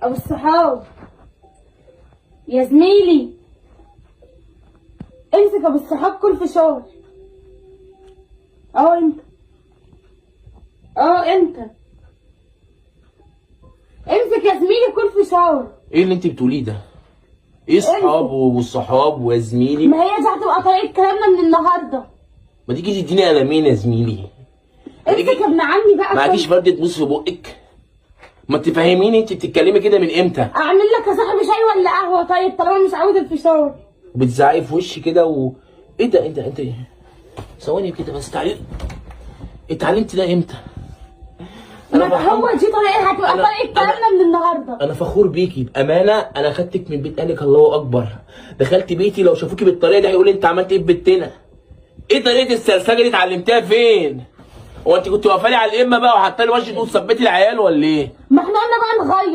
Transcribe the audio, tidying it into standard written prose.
ابو الصحاب يا زميلي، امسك ابو الصحاب كل فشار. انت انت امسك يا زميلي كل فشار. ايه اللي انت بتقوليه ده؟ ايه صحاب والصحاب وزميلي؟ ما هي دي هتبقى طريقة كلامنا من النهارده. ما تيجي تديني قلمين يا زميلي. امسك يا ابن عمي بقى. معكيش فردة تبوس في بقك؟ ما تفهميني انت بتتكلمي كده من امتى؟ اعمل لك يا صاحبي شاي ولا قهوه؟ طيب طالما مش عاوز الفشار. وبتزعقي في وشي كده ايه ده؟ انت ثواني كده بس. اتعلمت ده امتى؟ هو دي طريقه هتبقى طريقه كلامنا من النهارده. انا فخور بيكي بامانه. انا خدتك من بيت قالك الله اكبر، دخلت بيتي لو شافوكي بالطريقه دي هيقولوا انت عملت ايه في بيتنا؟ ايه طريقه السرسجه دي اتعلمتها فين؟ هو انت كنت واقفه لي على الامه بقى وحاطه لي وش تقول ثبتي العيال ولا ايه؟ ما احنا قلنا بقى نغير.